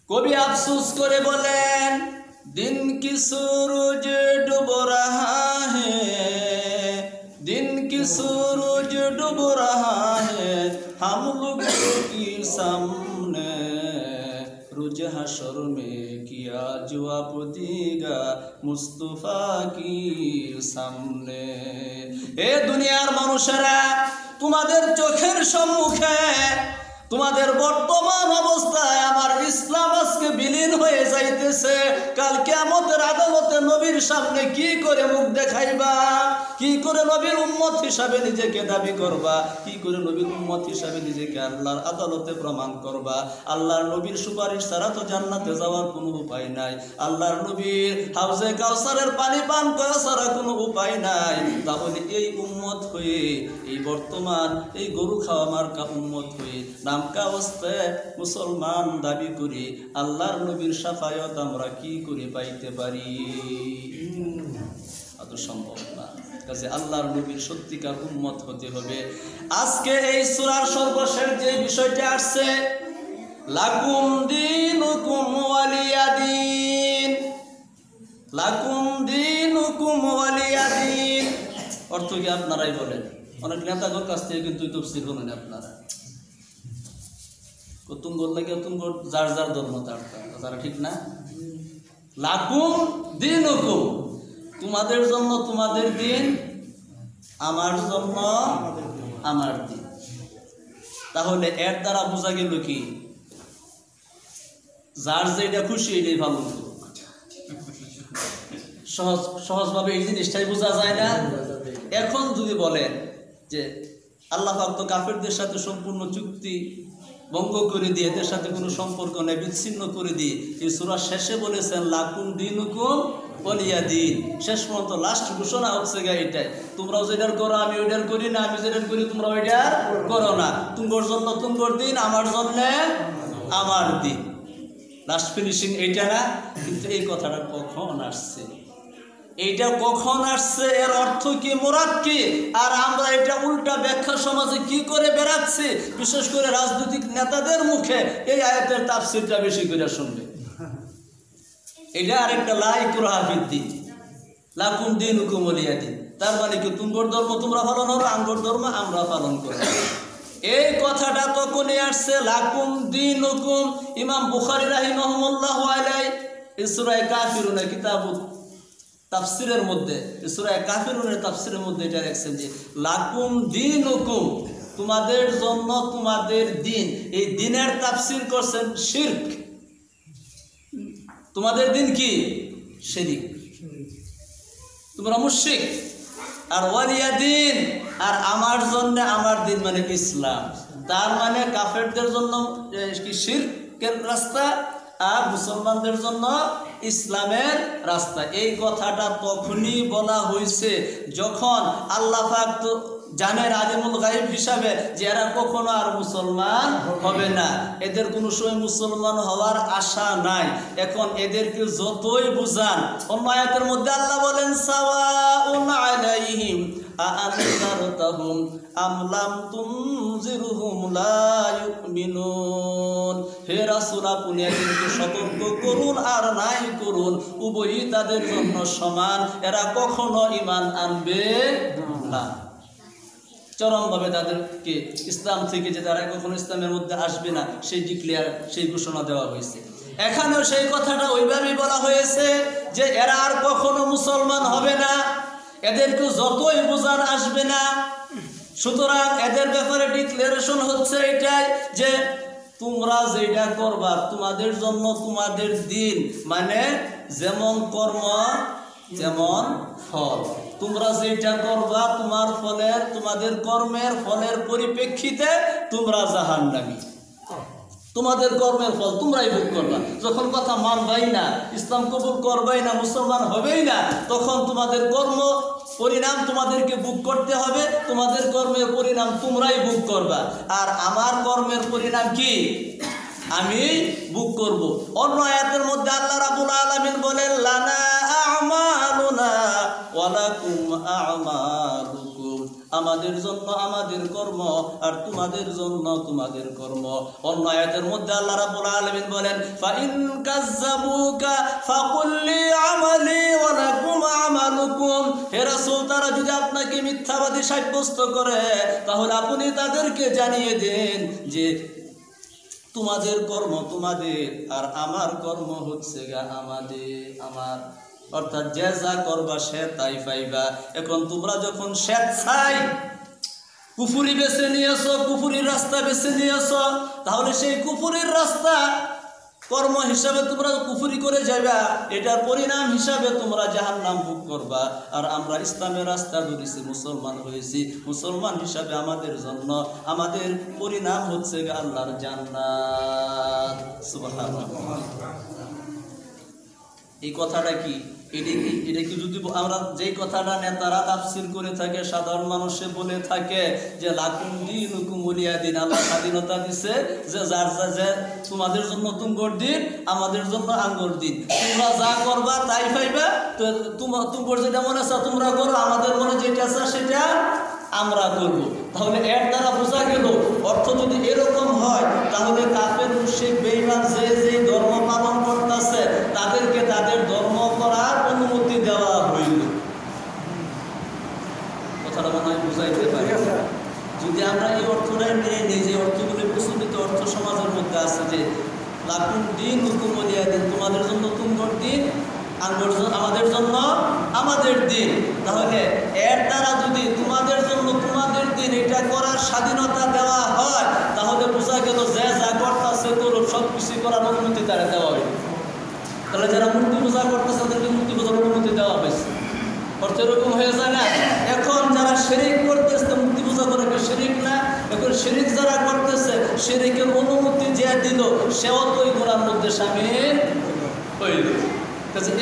कवि अफसोस करे बोलेन दिन की सूरज डूब रहा है, दिन की सूरज डूब रहा है, हम लोग की सामने रोज हशर में किया जवाब देगा मुस्तफा की सामने। ए दुनियार मानुषेरा तुम्हादेर चोखेर सम्मुखे তোমাদের বর্তমান অবস্থায় আমার ইসলাম আজকে বিলীন হয়ে যাইতেছে। কাল কিয়ামতের আদালতে নবীর সামনে কি করে মুখ দেখাইবা, কি করে নবীর উম্মত হিসাবে নিজেকে দাবি করবা, কি করে নবীর উম্মত হিসাবে নিজেকে আল্লাহর আদালতে প্রমাণ করবা। আল্লাহর নবীর সুপারিশ ছাড়া তো জান্নাতে যাওয়ার কোনো উপায় নাই, আল্লাহর নবীর হাউজে কাউসারের পানি পান করা ছাড়া কোনো উপায় নাই। তাহলে এই উম্মত হয়ে, এই বর্তমান এই গরু খাওয়া মার্কা উম্মত হয়ে নামকা অবস্থায় মুসলমান দাবি করি, আল্লাহর নবীর শাফায়াত আমরা কি করে পাইতে পারি? এত সম্ভব না। কাজে আল্লাহর নবীর সত্যিকার উম্মত হতে হবে। আজকে এই সূরার সর্বশেষ যে বিষয়টি আসছে, লাকুম দীনুকুম ওয়ালিয়াদিন, লাকুম দীনুকুম ওয়ালিয়াদিন অর্থ কি আপনারাই বলেন? অনেক নেতাগর কাছ থেকে কিন্তু তফসির বলেন আপনারা, তুমগর লাগে তুমগর যার যার ধর্ম তার তারা, ঠিক না? লাকুম দীনুকুম, তোমাদের জন্য তোমাদের দিন, আমার জন্য আমার দিন। তাহলে এর দ্বারা বোঝা গেল কি, যার যেটা খুশি এটাই ভালো করুক। সহজভাবে এই জিনিসটাই বোঝা যায় না। এখন যদি বলেন যে আল্লাহ পাক তো কাফেরদের সাথে সম্পূর্ণ চুক্তি ভঙ্গ করে দিয়ে এদের সাথে কোনো সম্পর্ক নেই, বিচ্ছিন্ন করে দিয়ে এই সূরা শেষে বলেছেন লাকুম দীনুকুম ওয়ালিয়া দিন। শেষ পর্যন্ত লাস্ট ঘোষণা হচ্ছে গা এটাই, তোমরাও যেটার করো আমি ওইটার করি না, আমি যেটার করি তোমরা ওইটার করো না, তুমগর জন্য তুমগর দিন, আমার জন্য আমার দিন। লাস্ট ফিনিশিং এইটা না? কিন্তু এই কথাটা কখন আসছে, এইটা কখন আসছে, এর অর্থ কি, মুরাদ কি? আর আমরা এটা উল্টা ব্যাখ্যা সমাজে কি করে বেড়াচ্ছি, বিশেষ করে রাজনৈতিক নেতাদের মুখে এই আয়াতের তাফসীরটা বেশি করে শুনবে। এটা আরেকটা লা ইকরাহা ফিদ্দীন, লাকুম দীনুকুম ওয়ালিয়া দিন। তার মানে কি তুমগর ধর্ম তোমরা পালন করো, আমগর ধর্ম আমরা পালন করব। এই কথাটা তখনই আসছে লাকুম দীনুকুম। ইমাম বুখারী রাহিমাহুল্লাহু আলাইহি সূরা কাফিরুন কিতাবুত তাফসিরের মধ্যে, সূরা কাফিরুনের তাফসিরের মধ্যে এটা লিখছেন যে লাকুম দীনুকুম, তোমাদের জন্য তোমাদের দিন। এই দিনের তাফসির করছেন শিরক। তোমাদের দিন কি? শিরক, তোমরা মুশরিক। আর ওয়ালিয়া দিন, আর আমার জন্য আমার দিন মানে ইসলাম। তার মানে কাফেরদের জন্য কি শিরকের রাস্তা, আর মুসলমানদের জন্য ইসলামের রাস্তা। এই কথাটা তখনই বলা হয়েছে যখন আল্লাহ পাক তো জানেন আলিমুল গায়ব হিসাবে যে এরা কখনো আর মুসলমান হবে না, এদের কোনো সময় মুসলমান হওয়ার আশা নাই। এখন এদেরকে যতই বুঝান, অন্য আয়াতের মধ্যে আল্লাহ বলেন সাওয়াউন আলাইহিম আআনজারতাহুম আম লাম তুনজিরহুম লা ইউমিনুন। হে রাসূল, আপনি এদেরকে সতর্ক করুন আর নাই করুন, উভয়ই তাদের জন্য সমান, এরা কখনো ঈমান আনবে না। চরমভাবে তাদেরকে ইসলাম থেকে যে তারা কখনো ইসলামের মধ্যে আসবে না সেই ডিক্লেয়ার, সেই ঘোষণা দেওয়া হয়েছে। এখানেও সেই কথাটা ওইভাবেই বলা হয়েছে যে এরা আর কখনো মুসলমান হবে না, এদেরকে যতই বোঝান আসবে না। সুতরাং এদের ব্যাপারে ডিক্লারেশন হচ্ছে এটাই যে তোমরা যেটা করবা তোমাদের জন্য তোমাদের দিন, মানে যেমন কর্ম যেমন ফল। তোমরা যেটা করবা তোমার ফলের, তোমাদের কর্মের ফলের পরিপ্রেক্ষিতে তোমরা জাহান্নামী। তোমাদের কর্মের ফল তোমরাই ভোগ করবা। যখন কথা মানবাই না, ইসলাম কবুল করবাই না, মুসলমান হবেই না, তখন তোমাদের কর্ম পরিণাম তোমাদেরকে ভোগ করতে হবে, তোমাদের কর্মের পরিণাম তোমরাই ভোগ করবা। আর আমার কর্মের পরিণাম কি? আমি ভোগ করব। অন্য আয়াতের মধ্যে আল্লাহ রাব্বুল আলামিন বলেন লানা আমালুনা ওয়া লাকুম আমালুকুম, আমাদের জন্য আমাদের কর্ম আর তোমাদের জন্য তোমাদের কর্ম। অন্য আয়াতের মধ্যে আল্লাহ রাব্বুল আলামিন বলেন, ফাইন কাযযাবুকা ফাকুল লি আমালি ওয়া লাকুম আমালুকুম। হে রাসূল, তারা যদি আপনাকে মিথ্যাবাদী সাব্যস্ত করে তাহলে আপনি তাদেরকে জানিয়ে দেন যে তোমাদের কর্ম তোমাদের আর আমার কর্ম হচ্ছে আমার। অর্থাৎ যে যা করবা সে তাই পাইবা। এখন তোমরা যখন স্বেচ্ছায় কুফরি বেছে নিয়েছো, কুফরির রাস্তা বেছে নিয়েছো, তাহলে সেই কুফরির রাস্তা কর্ম হিসাবে তোমরা কুফরি করে যাবা, এটার পরিণাম হিসাবে তোমরা জাহান্নাম ভোগ করবা। আর আমরা ইসলামের রাস্তা ধরেছি, মুসলমান হয়েছি, মুসলমান হিসাবে আমাদের জন্য আমাদের পরিণাম হচ্ছে আল্লাহর জান্নাত। সুবহানাল্লাহ। এই কথাটা কি? এটা কি যদি আমরা যেই কথাটা নেতারা তাফসীর করে থাকে, সাধারণ মানুষে বলে থাকে যে লাকুম দীনুকুম ওয়ালিয়া দিন, আল্লাহ স্বাধীনতা দিছে যে যার যে তোমাদের জন্য তুমগর দিন, আমাদের জন্য আঙ্গর দিন, তোমরা যা করবা তাই পাইবা। তো তুমগর যেটা মনে আছে তোমরা করো, আমাদের মনে যেটা আছে সেটা আমরা করব। তাহলে এর দ্বারা বোঝা গেল, অর্থ যদি এরকম হয় তাহলে কাফের মুশরিক বেঈমান যে ধর্ম পালন করতেছে তাদেরকে তাদের ধর্ম করার অনুমতি দেওয়া হইল। কথাটা মনে হয় বুঝাইতে পারি। যদি আমরা এই অর্থটাই মেনে নিই, যে অর্থগুলি প্রচলিত অর্থ সমাজের মধ্যে আছে যে লাকুম দীনুকুম ওয়ালিয়া দিন, তোমাদের জন্য তুমগর দিন, আমাদের জন্য আমাদের দিন, তাহলে এর দ্বারা যদি তোমাদের জন্য তোমাদের দিন এটা করার স্বাধীনতা দেওয়া হয় তাহলে বোঝা গেল যে যা করতেছে করুক, সব কিছু করার অনুমতি তারা দেওয়া হইল। তাহলে যারা মূর্তি পূজা করতেছে তাদেরকে মূর্তি পূজার অনুমতি দেওয়া হয়েছে। অর্থ এরকম হয়ে যায় না? এখন যারা শিরিক করতেছে মূর্তি পূজা করে শিরিক না? এখন শিরিক যারা করতেছে শিরিকের অনুমতি যে দিল সেও তো এই গুনার মধ্যে শামিল হইল।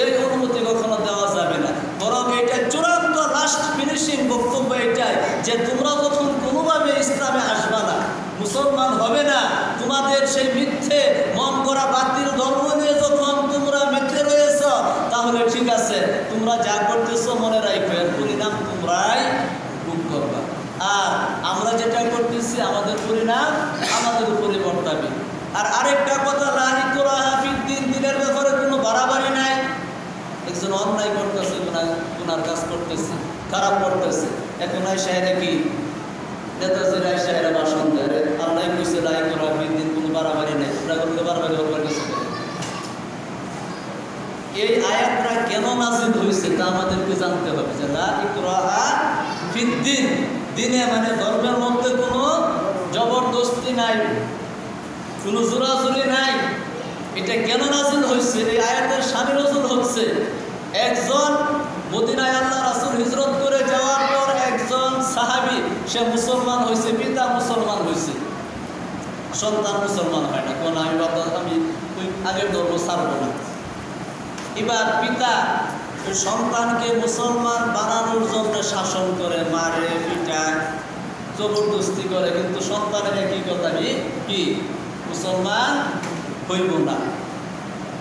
এই অনুমতি কখনো দেওয়া যাবে না। বরং এটা চূড়ান্ত লাস্ট ফিনিশিং বক্তব্য এটাই যে তোমরা যখন কোনোভাবে ইসলামে আসবা না, মুসলমান হবে না, তোমাদের সেই মিথ্যে মন করা বাতিল ধর্ম নিয়ে যখন তোমরা মেতে রয়েছ, তাহলে ঠিক আছে, তোমরা যা করতেছো মনে রাখো এর পরিণাম তোমরাই ভোগ করবা। আর আমরা যেটা করতেছি আমাদের পরিণাম আমাদের উপরে বর্তাবে। আর আরেকটা কথা, লা ইকরাহা ফিদ্দিন, দিনের ব্যাপারে কোনো বাড়াবাড়ি নাই। একজন অন্যায় করতেছে, গুনার কাজ করতেছে, খারাপ করতেছে, এখন আইসাহেরা কি নেতাজির আইসাহেরা ভাষণ দেয়, আল্লাহ কইছে লা ইকরাহা ফিদ্দিন, কোনো বাড়াবাড়ি নাই, তোমরা কোনো বাড়াবাড়ি করবার কিছু নেই। এই আয়াতটা কেন নাযিল হয়েছে তা আমাদেরকে জানতে হবে। যে লা ইকরাহা ফিদ্দিন, দিনে মানে ধর্মের মধ্যে কোনো জবরদস্তি নাই, কোনো জোরাজুরি নাই। এটা কেন নাযিল হয়েছে? এই আয়াতের শানে নজুল হচ্ছে একজন মদিনায় আল্লাহ রাসূল হিজরত করে যাওয়ার পর একজন সাহাবী, সে মুসলমান হয়েছে, পিতা মুসলমান হয়েছে, সন্তান মুসলমান হয় না। কোন আমি ওই আগের ধর্ম ছাড়বো না। এবার পিতা ওই সন্তানকে মুসলমান বানানোর জন্য শাসন করে, মারে, পিটায়, জবরদস্তি করে, কিন্তু সন্তানের একই কথা কি মুসলমান হইব না।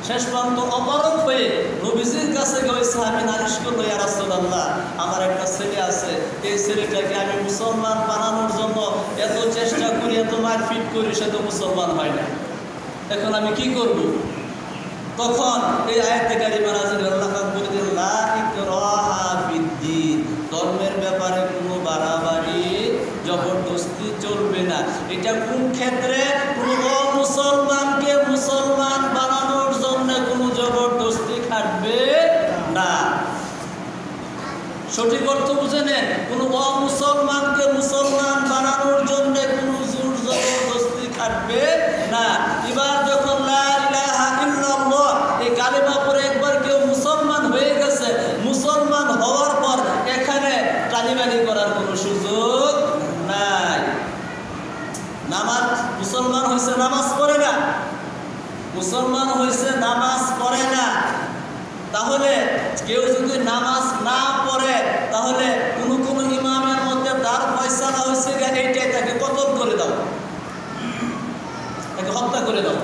শেষ পর্যন্ত অপারক হয়ে নবীজির কাছে গিয়ে সাহাবী নালিশ করলো, ইয়া রাসূলুল্লাহ, আমার একটা ছেলে আছে, এই ছেলেটাকে আমি মুসলমান বানানোর জন্য এত চেষ্টা করি, এত মারপিট করি, সে তো মুসলমান হয় না, এখন আমি কি করব? তখন এই আয়াতে কারিমা নাযিল হলো, আল্লাহ পাক বলে দিলেন লা ইকরাহা ফিদ্দিন, ধর্মের ব্যাপারে কোনো বাড়াবাড়ি জবরদস্তি চলবে না। এটা কোন ক্ষেত্রে? কোনো মুসলমানকে মুসলমান বানানোর জন্য কোনো জবরদস্তি খাটবে না। সঠিক অর্থ বুঝে নেন, কোনো অমুসলমানকে মুসলমান বানানোর জন্য কোনো জোর জবরদস্তি খাটবে না। এবার যখন লা ইলাহা ইল্লাল্লাহ এই কালেমা পড়ে একবার কেউ মুসলমান হয়ে গেছে, মুসলমান হওয়ার পর এখানে টালিবানি করার কোনো সুযোগ নাই। নামাজ, মুসলমান হয়েছে নামাজ পড়ে না, মুসলমান হয়েছে নামাজ পড়ে না, তাহলে কেউ যদি নামাজ না পড়ে তাহলে কোনো ইমামের মধ্যে তার ফয়সালা হয়েছে এইটাই, তাকে কতল করে দাও, তাকে হত্যা করে দাও।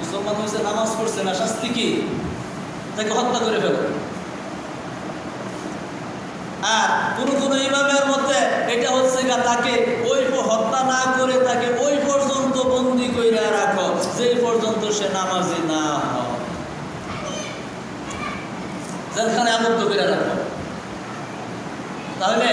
মুসলমান হয়েছে নামাজ পড়ছে না, শাস্তি কি? তাকে হত্যা করে ফেলো। আর কোনো ইমামের মধ্যে এটা হচ্ছে তাকে ওই হত্যা না করে তাকে ওই পর্যন্ত বন্দী করে রাখো যেই পর্যন্ত সে নামাজি না হয়, যেখানে আবদ্ধ করে রাখো। তাহলে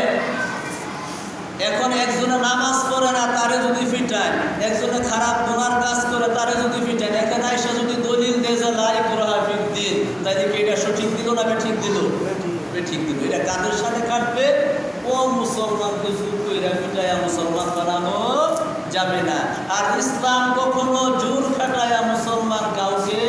এখন একজনে নামাজ পড়ে না তারে যদি ফিটায়, একজনে খারাপ গুনার কাজ করে তারে যদি ফিটায়, এখানে এসে যদি দলিল দেয় যে লা ইকরাহা ফিদ্দীন, তাহলে কি এটা সঠিক দিল না বেঠিক দিল? বেঠিক দিল। এটা কাদের সাথে কাটবে? ও মুসলমানকে জোর কইরা ফিটাইয়া মুসলমান বানানো যাবে না। আর ইসলাম কখনো জোর খাটাইয়া মুসলমান কাউকে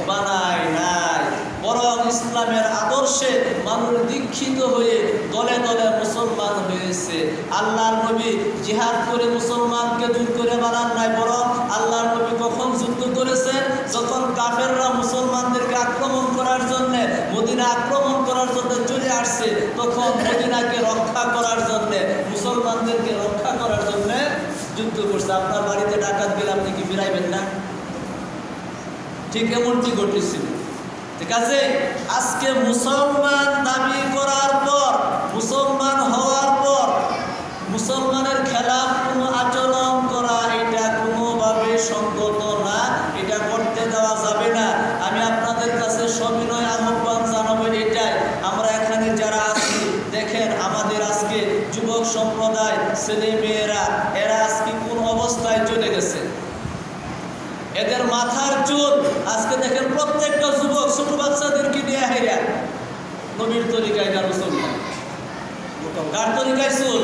বানায় নাই, বরং ইসলামের আদর্শে মানুষ দীক্ষিত হয়ে দলে দলে মুসলমান হয়েছে। আল্লাহর নবী জিহাদ করে মুসলমানকে দূর করে বানান নাই, বরং আল্লাহর নবী কখন যুদ্ধ করেছেন? যখন কাফেররা মুসলমানদেরকে আক্রমণ করার জন্য, মদিনা আক্রমণ করার জন্য চলে আসছে, তখন মদিনাকে রক্ষা করার জন্য, মুসলমানদেরকে রক্ষা করার জন্য যুদ্ধ করছে। আপনার বাড়িতে ডাকাত গেলে আপনি কি ফিরাইবেন না? ঠিক এমনটি ঘটেছিল। ঠিক আছে, আজকে মুসলমান দাবি করার পর, মুসলমান হওয়ার পর মুসলমানের খেলাফ কোনো আচরণ করা এটা কোনোভাবে সঙ্গত না, এটা করতে দেওয়া যাবে না। আমি আপনাদের কাছে সবিনয় আহ্বান জানাবো এটাই, আমরা এখানে যারা আছি দেখেন আমাদের আজকে যুবক সম্প্রদায়, ছেলে মেয়েরা, এরা আজকে কোন অবস্থায় চলে গেছে। এদের মাথার চুল আজকে দেখেন প্রত্যেকটা যুবক ছোট বাচ্চাদেরকে নিয়ে হেরা নবীর তরিকায় কারো চুল নাই, কার তরিকায় চুল?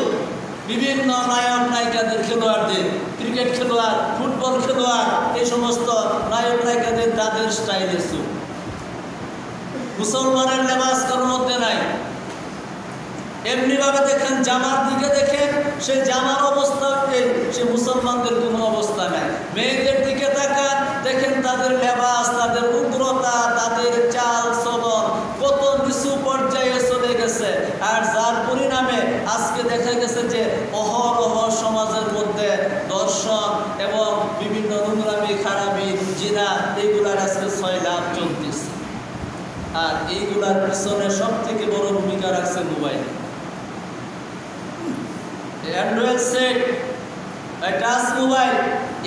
বিভিন্ন নায়ক নায়িকাদের, খেলোয়াড়দের, ক্রিকেট খেলোয়াড়, ফুটবল খেলোয়াড়, এই সমস্ত নায়ক নায়িকাদের তাদের স্টাইলে চুল। মুসলমানের লেবাস কারোর মধ্যে নাই। এমনিভাবে দেখেন জামার দিকে দেখেন, সে জামার অবস্থা, সে মুসলমানদের কোনো অবস্থা নাই। মেয়েদের দিকে তাকান, দেখেন তাদের লেবাস, তাদের উগ্রতা, তাদের চাল চলন কত নিচু পর্যায়ে চলে গেছে। আর যার পরিণামে আজকে দেখা গেছে যে অহরহ সমাজের মধ্যে দর্শন এবং বিভিন্ন নোংরামি, খারাপি, জিনা, এইগুলার আজকে ছয়লাভ চলতেছে। আর এইগুলার পিছনে সব থেকে বড় ভূমিকা রাখছে mobile, Android set, touch mobile.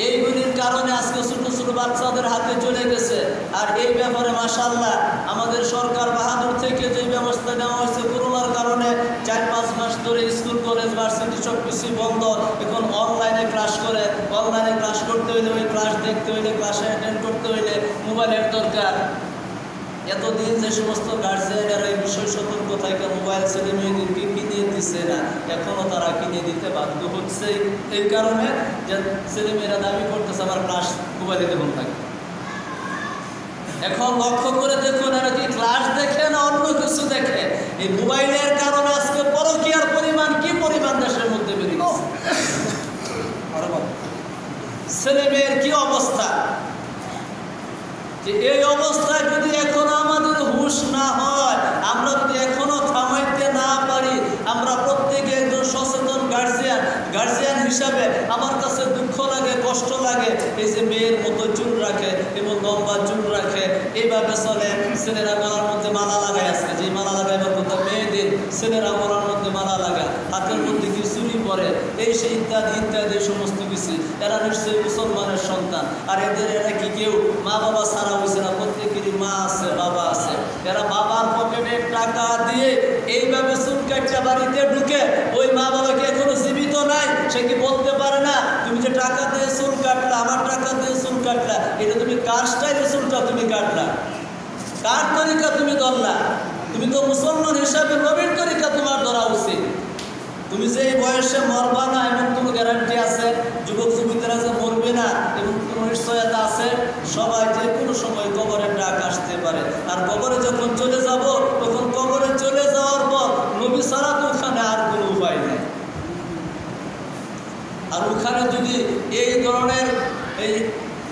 এইগুলির কারণে আজকে ছোট ছোট বাচ্চাদের হাতে চলে গেছে। আর এই ব্যাপারে মাশাআল্লাহ আমাদের সরকার বাহাদুর থেকে যে ব্যবস্থা নেওয়া হয়েছে, করোনার কারণে 4-5 মাস ধরে স্কুল কলেজ ভার্সিটি সব কিছু বন্ধ, এখন অনলাইনে ক্লাস করে। অনলাইনে ক্লাস করতে হইলে, ওই ক্লাস দেখতে হইলে, ক্লাসে অ্যাটেন্ড করতে হইলে মোবাইলের দরকার। এতদিন যে সমস্ত গার্জিয়ানেরা এই বিষয় সতর্ক থাকে মোবাইল ছেলে মেয়েদেরকে কিনে দিচ্ছে না, এখনও তারা কিনে দিতে বাধ্য হচ্ছে। এই কারণে যে ছেলে মেয়েরা দাবি করতেছে আমার ক্লাস মোবাইলে দেখুন থাকে। এখন লক্ষ্য করে দেখুন, এরা কি ক্লাস দেখে না অন্য কিছু দেখে? এই মোবাইলের কারণে আজকে পরকীয়ার পরিমাণ কি পরিমাণ দেশের মধ্যে বেড়ে গেছে। ছেলে মেয়ের কি অবস্থা, যে এই অবস্থায় যদি এখন আমাদের হুঁশ না হয়, আমরা যদি এখনো থামাইতে না পারি, আমরা প্রত্যেকে একজন সচেতন গার্জিয়ান হিসাবে আমার কাছে দুঃখ লাগে, কষ্ট লাগে। এই যে মেয়ের মতো চুল রাখে এবং লম্বা চুল রাখে, এইভাবে চলে। ছেলেরা গলার মধ্যে মালা লাগায়, আজকে যে মালা লাগাইবার কথা মেয়েদের, ছেলেরা গলার মধ্যে মালা লাগায়, হাতের মধ্যে কি চুরি পরে, এই সে ইত্যাদি ইত্যাদি সমস্ত কিছু। এরা নিশ্চয়ই মুসলমানের সন্তান। আর এরা কি কেউ মা বাবা ছাড়া হয়েছে না? প্রত্যেকেরই মা আছে, বাবা আছে। এরা বাবার পকেটে টাকা দিয়ে এইভাবে চুল কাটটা বাড়িতে ঢুকে, ওই মা বাবাকে এখনো জীবিত নাই, সে কি বলতে পারে না তুমি যে টাকা দিয়ে চুল কাটলা, আমার টাকা দিয়ে চুল কাটলা, এটা তুমি কার স্টাইলে চুলটা তুমি কাটলা, কার তরিকা তুমি ধরলা? তুমি তো মুসলমান হিসাবে নবীর তরিকা তোমার ধরা উচিত। তুমি যে এই বয়সে মরবা না এমন কোনো গ্যারান্টি আছে? যুবক যুবতীরা যে মরবে না এবং কোনো নিশ্চয়তা আছে? সবাই যে কোনো সময় কবরের ডাক আসতে পারে। আর কবরে যখন চলে যাব, তখন কবরে চলে যাওয়ার পর নবী ছাড়া তো ওখানে আর কোনো উপায় নেই। আর ওখানে যদি এই ধরনের এই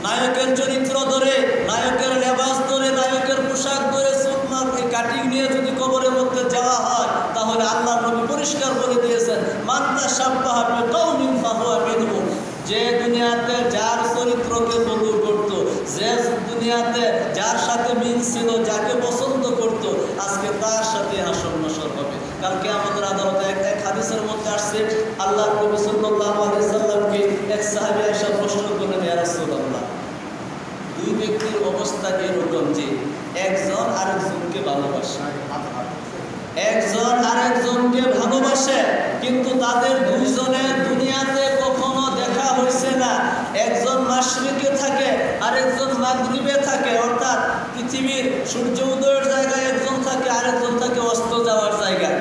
নায়কের চরিত্র ধরে, নায়কের লেবাস ধরে, নায়কের পোশাক ধরে সুন্নাত কাটিং নিয়ে যদি কবরের মধ্যে যাওয়া হয়, তাহলে আল্লাহ নবী পরিষ্কার বলে দিয়েছেন মান তাশাব্বাহা বিকাউমিন ফাহুয়া মিনহুম। যে দুনিয়াতে যার চরিত্রকে ফলো করত, যে দুনিয়াতে যার সাথে মিল ছিল, যাকে পছন্দ করত, আজকে তার সাথে হাসর নাসর হবে। কালকে আল্লাহ নবী সাল্লাল্লাহু আলাইহি সাল্লামকে এক সাহাবী এসে প্রশ্ন করলেন, ইয়া রাসূলুল্লাহ, দুই ব্যক্তির অবস্থা এরকম যে একজন আরেকজনকে ভালোবাসে, একজন আরেকজনকে ভালোবাসে, কিন্তু তাদের দুইজনের দুনিয়াতে কখনো দেখা হয়েছে না। একজন মাশরিকে থাকে, আরেকজন মাগরিবে থাকে, অর্থাৎ পৃথিবীর সূর্য উদয়ের জায়গায় একজন থাকে, আরেকজন থাকে অস্ত যাওয়ার জায়গায়।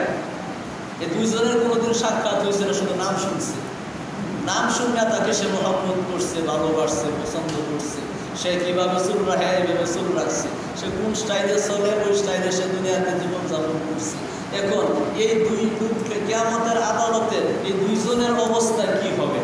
এই দুইজনের কোনোদিন সাক্ষাৎ হয়েছে না, শুধু নাম শুনছে। নাম শুনে তাকে সে মহব্বত করছে, ভালোবাসছে, পছন্দ করছে। সে কীভাবে চুল রাখে এইভাবে চুল রাখছে, সে কোন স্টাইলে চলে ওই স্টাইলে সে দুনিয়াতে জীবনযাপন করছে। এখন এই দুই লোককে কিয়ামতের আদালতে এই দুইজনের অবস্থা কি হবে?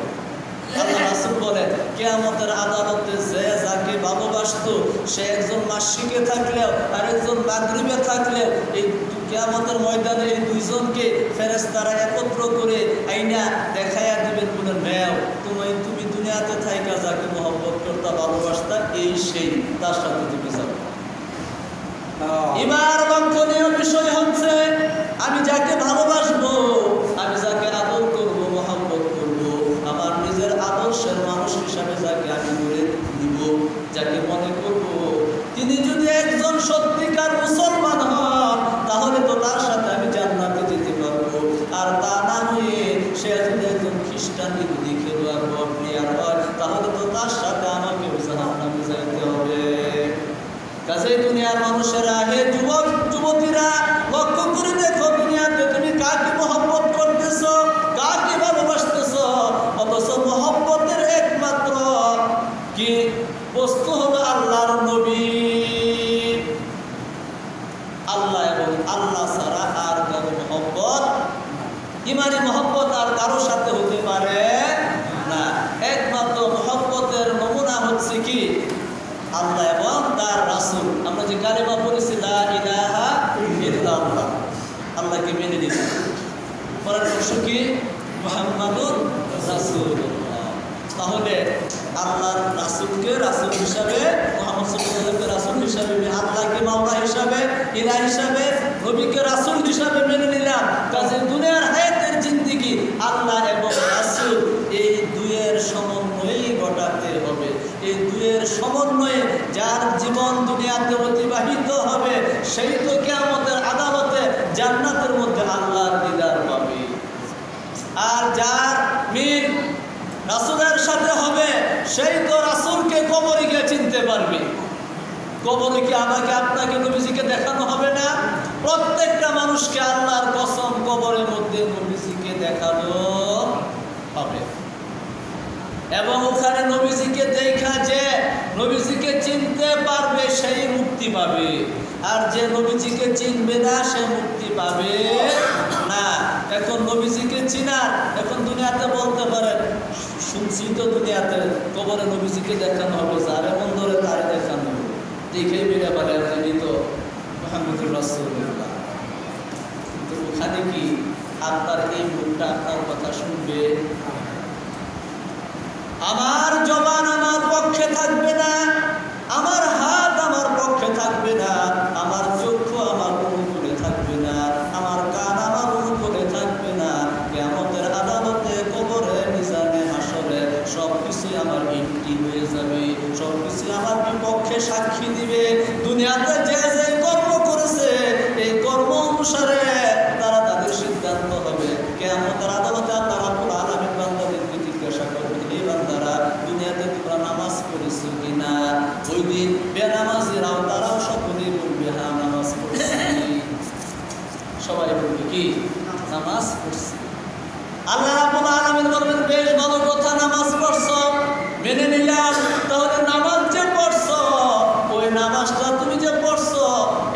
আল্লাহ রাসূল বলেন, কিয়ামতের আদালতে যে যাকে ভালোবাসতো সে একজন মাশরিকে থাকলেও আর একজন মাগরিবে থাকলেও এই কিয়ামতের ময়দানে এই দুইজনকে ফেরেশতারা একত্র করে আইনা দেখাইয়া দিবেন, বলে নেও তুমি দুনিয়াতে থাইকা যাকে মহব্বত করতা, ভালোবাসতা, এই সেই তার সাথে তুমি যাও। এবার লক্ষণীয় বিষয় হচ্ছে, আমি যাকে ভালোবাসবো, আমি যাকে আদর করবো, মহব্বত করবো, আমার নিজের আদর্শের মানুষ হিসাবে যাকে আমি করে নিব, যাকে মনে করবো তিনি যদি একজন সত্যিকার মুসলমান হন, তাহলে তো তার সাথে আমি জান্নাতে যেতে পারবো। আর তা না হয়ে সে যদি একজন খ্রিস্টান, ইহুদি, খেলোয়াড় বা প্লেয়ার হয়, তাহলে তো তার সাথে আমাকে জাহান্নামে যাইতে হবে। কাজে দুনিয়ার মানুষেরা, হে যুবক যুবতীরা, লক্ষ্য করে দেখো দুনিয়াতে তুমি কাকে মহব্বত করতেছ, কাকে ভালোবাসতেছ। অথচ মহব্বতের একমাত্র কি বস্তু হলো আল্লাহর নবী, আল্লাহ এবং আল্লাহ ছাড়া আর কারো মহব্বত, ইমানি মহব্বত আর কারোর সাথে হতে পারে না। একমাত্র মহব্বতের নমুনা হচ্ছে কি আল্লাহ এবং তার রাসূল। আমরা যে কালেমা পড়েছি, লা ইলাহা ইল্লাল্লাহ, আল্লাহকে মেনে নিব। পরের অংশ কি মুহাম্মাদুর রাসূলুল্লাহ। তাহলে আল্লাহর রাসূলকে রাসূল হিসাবে, মুহাম্মদ সাল্লাল্লাহু আলাইহি ওয়াসাল্লামকে রাসূল হিসাবে, আল্লাহকে মাওলা হিসাবে, ইলাহ হিসাবে, নবীকে রাসূল হিসাবে মেনে নিলাম। কাজে দুনিয়ার হায়াতের জিন্দেগি আল্লাহ এবং রাসূল এই দুইয়ের সমন্বয়েই ঘটাতে হবে। এই দুইয়ের সমন্বয়ে যার জীবন দুনিয়াতে অতিবাহিত হবে, সেই তো কিয়ামতের আদালতে জান্নাতের মধ্যে আল্লাহর দিদার পাবে। আর যার মিল রাসূলের সাথে হবে, সেই তো রাসূলকে কবরে গিয়ে চিনতে পারবে। কবরে কি আমাকে আপনাকে নবীজিকে দেখানো হবে না? প্রত্যেকটা মানুষকে আল্লাহর কসম কবরের মধ্যে নবীজিকে দেখানো হবে। এবং ওখানে নবীজিকে দেখা যে নবীজিকে চিনতে পারবে সেই মুক্তি পাবে, আর যে নবীজিকে চিনবে না সে মুক্তি পাবে না। এখন নবীজিকে চিনার, এখন দুনিয়াতে বলতে পারেন, শুনছি তো দুনিয়াতে কবরে নবীজিকে দেখানো হবে, যারে মন ধরে তারে দেখানো হবে, দেখেই বেড়ে পারে তিনি তো মুহাম্মদুর রাসূলুল্লাহ। কিন্তু ওখানে কি আপনার এই মুখটা আপনার কথা শুনবে? আমার জবান আমার পক্ষে থাকবে না, আমার হাত আমার পক্ষে থাকবে না, আমার চক্ষু আমার অনুকূলে থাকবে না, আমার কান আমার অনুকূলে থাকবে না। কিয়ামতের আদালতে, কবরে, মিজানে, হাসরে সবকিছুই আমার এমটি হয়ে যাবে, সবকিছু আমার বিপক্ষে সাক্ষী দিবে। দুনিয়াতে যে যে কর্ম করেছে এই কর্ম অনুসারে তারা তাদের সিদ্ধান্ত হবে। কিয়ামতের আদালতে আল্লাহ রাব্বুল আলামিন বান্দাদেরকে জিজ্ঞাসা করবেন, হে বান্দারা, দুনিয়াতে তোমরা নামাজ পড়েছো কিনা? ওই দিন বেনামাজিরাও তারাও সকলেই বলবে, হ্যাঁ নামাজ পড়ছি। সবাই বলবে কি? নামাজ পড়ছি। আল্লাহ রাব্বুল আলামিন বলবেন, বেশ ভালো কথা, নামাজ পড়ছো, মেনে নিলাম। তাহলে নামাজ যে পড়ছো, ওই নামাজটা তুমি যে পড়ছো,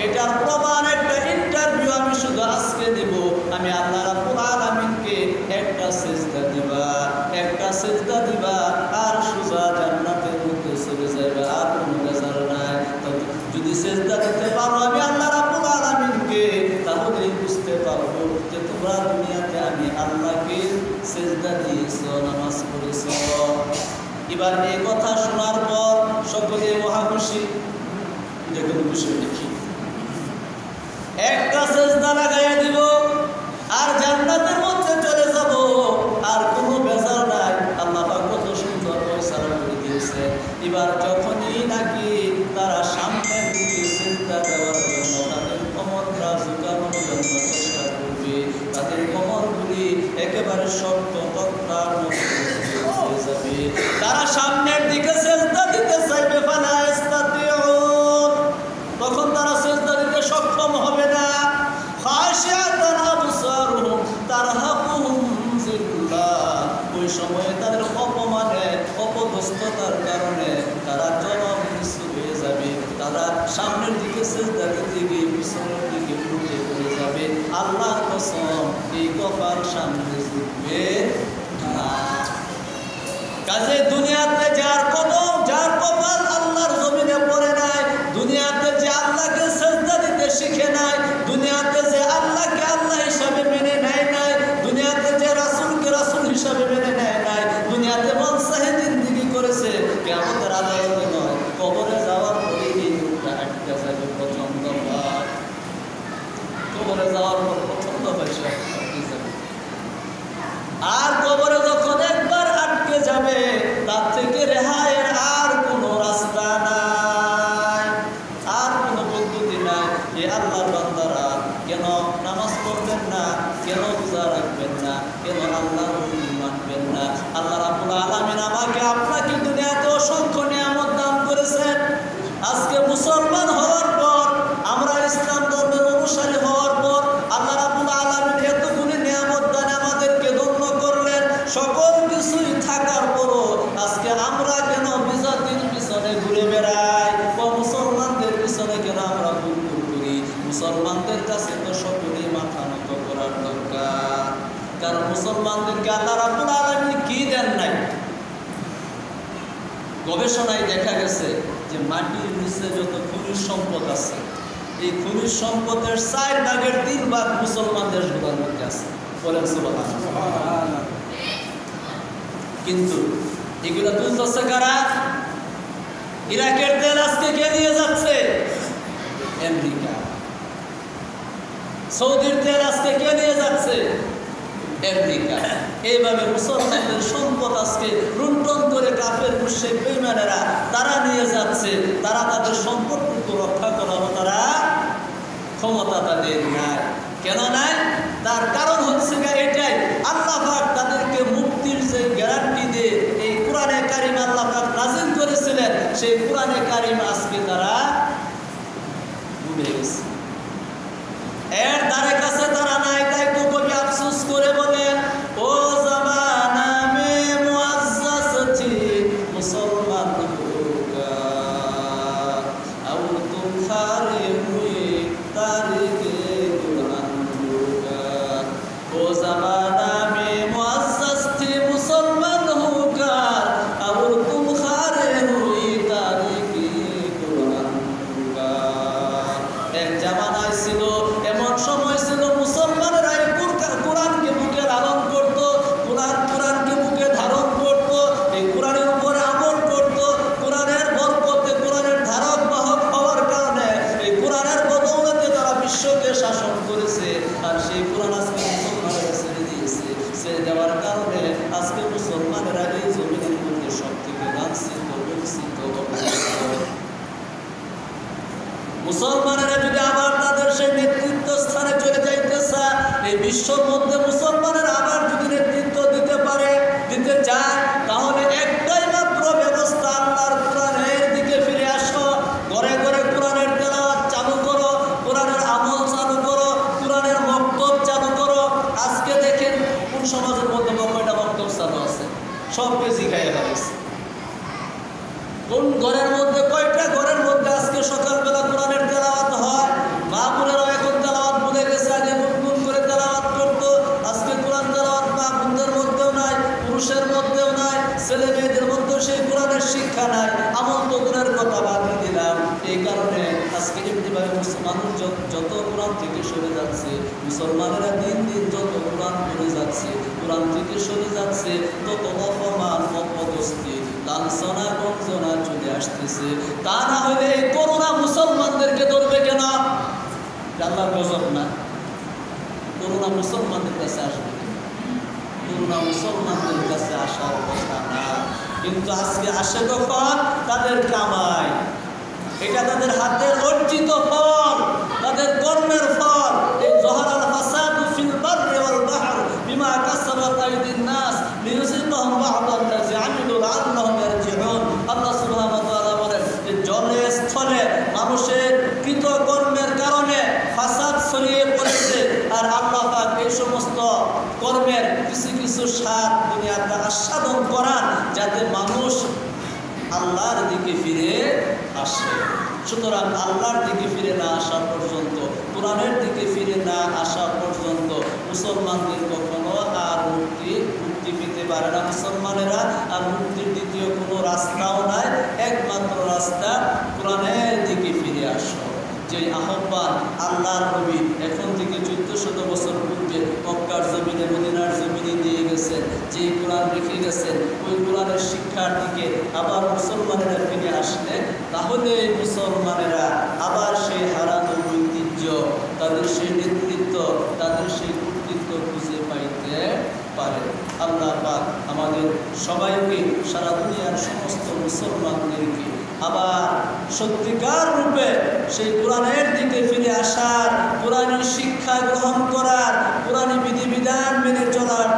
এটার প্রমাণ একটা ইন্টারভিউ আমি শুধু আজকে দেব। আমি আল্লাহ রাব্বুল আলামিনকে একটা সিজদা দিবা, একটা সিজদা দিবা, আর সোজা জান্নাতের মধ্যে চলে যাবে, আর কোনো বেজার নাই। যদি সিজদা দিতে পারো আমি আল্লাহ রাব্বুল আলামিনকে, তাহলে বুঝতে পারবো যে তোমরা দুনিয়াতে আমি আল্লাহকে সিজদা দিয়েছো, নামাজ পড়েছো। এবার এই কথা শোনার পর সকলে মহাখুশি। এটা কোনো বিষয় দেখি, একটা সিজদা লাগাইয়া দিব আর জান্নাতের মধ্যে চলে যাব। আর একেবারে শক্ত তক্তার মতো হয়ে যাবে। তারা সামনের দিকে সেজদা দিতে চাইবে, ফালা ইস্তাতিউন, তখন তারা সেজদা দিতে সক্ষম হবে না। খাশিয়াতান আবসারুহুম তারহাকুহুম যিল্লাহ, ওই সময়ে তাদের অপমানে অপদস্থতার কারণে তারা চরম নিচু হয়ে যাবে। তারা সামনের দিকে সেজদা দিতে গিয়ে পিছনের দিকে উঠে পড়ে যাবে। আল্লাহর কসম, এই কপাল সামনে ঝুঁকবে না। কাজে দুনিয়াতে যার কদম, যার কপাল আল্লাহর জমিনে পড়ে নাই, দুনিয়াতে যে আল্লাহকে সেজদা দিতে শিখে নাই, দুনিয়াতে যে আল্লাহকে আল্লাহ হিসাবে মেনে নেয় নাই, দুনিয়াতে যে রাসূলকে রাসূল হিসাবে মেনে নেয় নাই, দুনিয়াতে মন চাহে জিন্দেগি করেছে, কিয়ামতের আদালতে নয়, কবরে যাওয়ার পরেই এই লোকটা আটকে যাবে প্রথম দফা। কবরে যাওয়ার পর প্রথম দফা সে আটকে যাবে। আর কবরে যখন একবার আটকে যাবে, তার থেকে রেহাইয়ের আর কোনো রাস্তা নাই, আর কোনো পদ্ধতি নাই। এ আল্লাহর বান্দারা কেন নামাজ পড়বেন না, কেন রোজা রাখবেন না, কেন আল্লাহর হুকুম মানবেন না? আল্লাহ রাব্বুল আলামিন আমাকে আপনাকে দুনিয়াতে অসংখ্য নিয়ামত দান করেছেন। আজকে মুসলমান হওয়ার পর, আমরা ইসলাম ধর্মের অনুসারী হওয়ার পর আল্লাহ রাব্বুল আলামিন এতগুলি নিয়ামত দান আমাদেরকে ধন্য করলেন। সকল কিছুই থাকার পরও আজকে আমরা কেন বিজাতির পিছনে ঘুরে বেড়াই? মুসলমানদের পিছনে কেন আমরা ঘুরঘুর করি? মুসলমানদের কাছে তো সকলেই মাথা নত করার দরকার। কারণ মুসলমানদেরকে আল্লাহ রাব্বুল আলামিন কি দেন নাই? গবেষণায় দেখা গেছে যে মাটির নিচে যত খনিজ সম্পদ আছে, এই খনিজ সম্পদের 4 ভাগের 3 ভাগ মুসলমান দেশগুলোর মধ্যে আছে। বলেন সুবহানাল্লাহ। কিন্তু এগুলো তুলতেছে কারা? ইরাকের তেল আজকে কে নিয়ে যাচ্ছে? আমেরিকা। সৌদির তেল আজকে কে নিয়ে যাচ্ছে? আমেরিকা। এইভাবে মুসলমানদের সম্পদ আজকে লুণ্ঠন করে কাফের মুশরিক বেঈমানেরা তারা নিয়ে যাচ্ছে। তারা তাদের সম্পদটুকু রক্ষা করার তারা ক্ষমতা তাদের নাই। কেন নাই? তার কারণ হচ্ছে এটাই, আল্লাহ পাক তাদেরকে মুক্তির যে গ্যারান্টি দিয়ে এই কোরআনে কারিম আল্লাহ পাক নাযিল করেছিলেন, সেই কোরআনে কারিম আজকে তারা ভুলে গেছে। এর ধারে কাছে তারা নাই। তাই তো কবি আফসোস করে বলেন, ও জামানা মে মুআজ্জাজ থি মুসলমান হোগা और तुम सारे हुए तारीखे कुरान होगा। ओ जमाना में मुअज़्ज़ज़ थे मुसलमान होगा और तुम सारे हुए तारीखे कुरान होगा। एक जमाना ছিল, এমন সময় ছিল মুসলমানেরা কোরআনকে বুকে ধারণ করত, কোরআনকে বুকে ধারণ করত, এই কোরআনের উপরে আমল করত। কোরআনের বরকতে, কোরআনের ধারক বাহক হওয়ার কারণে, এই কোরআনের বদৌলতে তারা বিশ্বকে শাসন করেছে। আর সেই কোরআন আজকে মুসলমানেরা ছেড়ে দিয়েছে। ছেড়ে দেওয়ার কারণে আজকে মুসলমানেরা এই জমিনের মধ্যে সব থেকে লাঞ্ছিত, বঞ্চিত, মুসলমানেরা যদি আবার তাদের সেই নেতৃত্ব স্থানে চলে যাইতে চায়, এই বিশ্বর মধ্যে মুসলমানেরা আবার যদি নেতৃত্ব দিতে পারে, দিতে চায়, তাহলে একটাই মাত্র ব্যবস্থা, আল্লাহর কোরআনের দিকে ফিরে আসো। ঘরে ঘরে কোরআনের তেলাওয়াত চালু করো, কোরআনের আমল চালু করো, কোরআনের বক্তব্য চালু করো। আজকে দেখেন কোন সমাজের মধ্যে কয়টা বক্তব্য চালু আছে, সবকে জিগাইয়া ফেলেছে। কোন ঘরের মধ্যে, কয়টা ঘরের মধ্যে আজকে সকালবেলা কোরআনের তেলাওয়াত হয়? মা বোনেরাও এখন তেলাওয়াত ভুলে গেছে। আগে গুনগুন করে তেলাওয়াত করতো, আজকে কোরআন তেলাওয়াত মা বোনদের মধ্যেও নাই, পুরুষের মধ্যেও নাই, ছেলে মেয়েদের মধ্যেও সেই কোরআনের শিক্ষা নাই। আমল তো দূরের কথা, বাদ দিলাম। এই কারণে আজকে এমনিভাবে মানুষ যত কোরআন থেকে সরে যাচ্ছে, মুসলমানেরা দিন দিন যত কোরআন পড়ে যাচ্ছে, কোরআন থেকে সরে যাচ্ছে, তত অপমান, অপদস্থি, লাঞ্ছনা, গঞ্জনা চলে আসতেছে। তা না হলে এই করোনা মুসলমানদেরকে ধরবে কেন? আল্লাহর গজব না? করোনা মুসলমানদের কাছে আসবে, করোনা মুসলমানদের কাছে আসার কথা না। কিন্তু আজকে আসে কখন? তাদের কামাই, এটা তাদের হাতের অর্জিত ফল, তাদের কর্মের ফল। এই জহরাল ফাসাদু ফিল বাররি ওয়াল বাহর বিমা কাসাবাত আশার দুনিয়াতে আস্বাদন করান, যাতে মানুষ আল্লাহর দিকে ফিরে আসে। সুতরাং আল্লাহর দিকে ফিরে না আসা পর্যন্ত, কোরআনের দিকে ফিরে না আসা পর্যন্ত মুসলমানদের কখনো আর মুক্তি পেতে পারে না। মুসলমানেরা আর মুক্তির দ্বিতীয় কোনো রাস্তাও নাই, একমাত্র রাস্তা কোরআনের দিকে ফিরে আসো। যে আহ্বান আল্লাহর নবী এখন থেকে 1400 বছর পূর্বে মক্কার জমিনে, মদিনার জমিনে দিয়ে গেছেন, যে কোরআন রেখে গেছেন, ওই কোরআনের শিক্ষার দিকে আবার মুসলমানেরা ফিরে আসলে তাহলে মুসলমানেরা আবার সেই হারানো ঐতিহ্য, তাদের সেই নেতৃত্ব, তাদের সেই কর্তৃত্ব খুঁজে পাইতে পারে। আল্লাহ পাক আমাদের সবাইকে, সারা দুনিয়ার সমস্ত মুসলমানদেরকে আবার সত্যিকার রূপে সেই কোরআনের দিকে ফিরে আসার, কোরআনী শিক্ষা গ্রহণ করার, কোরআনী বিধিবিধান মেনে চলার